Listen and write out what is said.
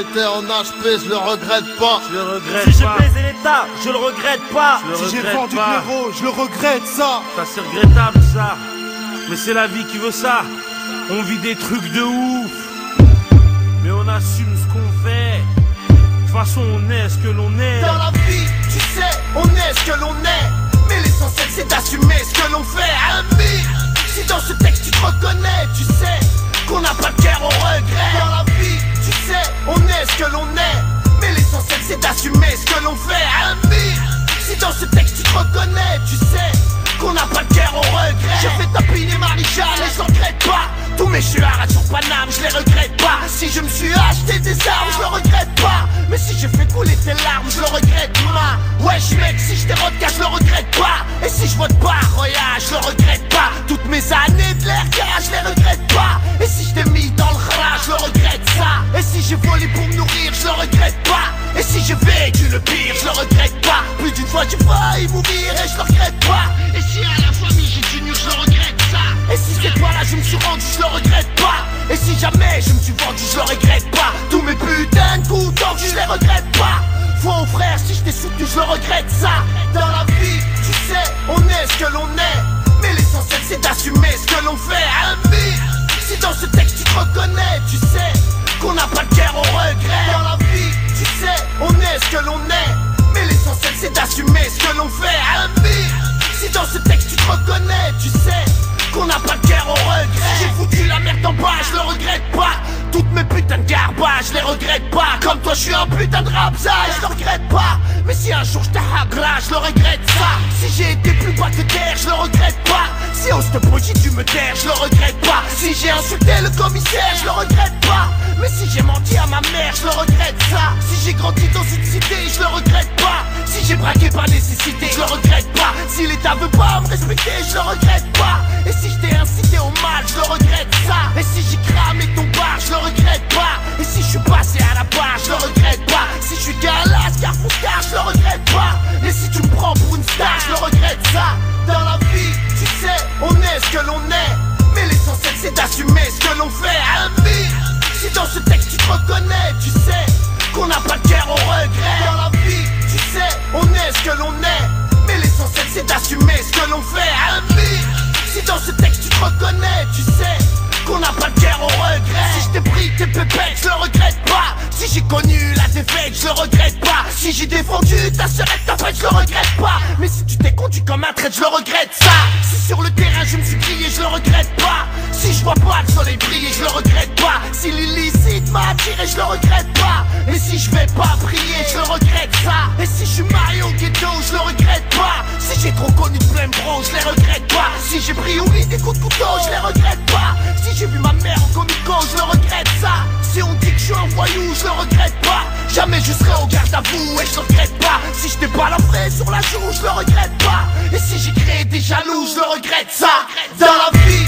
été en HP, je le regrette pas. Je le regrette Si j'ai pas. baisé l'État, je le regrette pas. Je le Si j'ai regrette vendu pas. l'euro, je le regrette ça. Ça c'est regrettable ça. Mais c'est la vie qui veut ça. On vit des trucs de ouf. Mais on assume ce qu'on fait. De toute façon on est ce que l'on est. Dans la vie, tu sais, on est ce que l'on est. Mais l'essentiel c'est d'assumer ce que l'on fait. Ami, si dans ce texte tu te reconnais, tu sais qu'on n'a pas de cœur au regret. Dans la vie, tu sais, on est ce que l'on est. Mais l'essentiel c'est d'assumer ce que l'on fait. Ami, si dans ce texte tu te reconnais, tu sais qu'on n'a pas de cœur au regret. J'ai fait tapiner Maréchal et je le regrette pas. Tous mes chuards sur Paname, je les regrette pas. Si je me suis acheté des armes, je le regrette pas. Mais si j'ai fait couler tes larmes, je le regrette pas. Wesh mec, si je t'ai rodka, je le regrette pas. Et si je vote pas, Roya, je le regrette pas. Toutes mes années de l'air garage, je les regrette pas. Et si je t'ai mis dans le rat, je le regrette ça. Et si j'ai volé pour me nourrir, je le regrette pas. Et si j'ai vécu le pire, je le regrette pas. Plus d'une fois j'ai failli mourir et je le regrette pas. Et si à la famille j'ai du nu, je le regrette ça. Et si c'est toi là je me suis rendu, je le regrette pas. Et si jamais je me suis vendu, je le regrette pas. Tous mes putains de coups tordus, je les regrette pas. Faux frère, si je t'ai soutenu, je le regrette ça. Dans la vie, tu sais, on est ce que l'on est. Mais l'essentiel c'est d'assumer ce que l'on fait. Ami, si dans ce texte tu te reconnais, tu sais qu'on n'a pas de cœur au regret. Dans la vie, tu sais, on est ce que l'on est. Mais l'essentiel c'est d'assumer ce que l'on fait. Ami, si dans ce texte tu te reconnais, tu sais qu'on n'a pas de cœur au regret. Si j'ai foutu la merde en bas, je le regrette pas. Toutes mes putains de garbage, je les regrette pas. Comme toi je suis un putain de rapsa, je le regrette pas. Mais si un jour je t'agra, je le regrette ça. Si j'ai été plus bas que terre, je le regrette pas. Si on se te tu me terre, je le regrette pas. Si j'ai insulté le commissaire, je le regrette pas. Mais si j'ai menti à ma mère, je le regrette ça. Si j'ai grandi dans une cité, je le regrette pas. Si j'ai braqué par nécessité, je le regrette pas. Si l'État veut pas me respecter, je le regrette pas. Et si je t'ai incité au mal, je le regrette ça. Et si j'ai cramé ton bar, je le regrette pas. Et si je suis passé à la barre, je le regrette pas. Si je suis galas, Carrefour, je le regrette pas. Et si tu me prends pour une star, je le regrette ça. Dans la vie, tu sais, on est ce que l'on est. Mais l'essentiel c'est d'assumer ce que l'on fait. Ami, si dans ce texte tu te reconnais, tu sais qu'on n'a pas de cœur au regret. Dans la vie, tu sais, on est ce que l'on est. Mais l'essentiel c'est d'assumer ce que l'on fait. Ami, si dans ce texte tu te reconnais, tu sais qu'on n'a pas de cœur au regret. Si je t'ai pris tes pépettes, je le regrette pas. Si j'ai connu la défaite, je le regrette pas. Si j'ai défendu ta sœurette, ta fête, je le regrette pas. Mais si tu t'es conduit comme un traître, je le regrette ça. Si sur le terrain je me suis grillé, je le regrette pas. Si je vois pas le soleil briller, je le regrette pas. Si l'illicite m'a attiré, je le regrette pas. Et si je vais pas prier, je le regrette ça. Et si je suis marié au ghetto, je le regrette pas. Si j'ai trop connu de plein bro, je les regrette pas. Si j'ai pris oui des coups de couteau, je les regrette pas. Si j'ai vu ma mère en comico, je le regrette ça. Si on dit que je suis un voyou, je le regrette pas. Jamais je serai au garde à vous et je le regrette pas. Si je t'ai balafré sur la joue, je le regrette pas. Et si j'ai créé des jaloux, je le regrette ça. Dans la vie,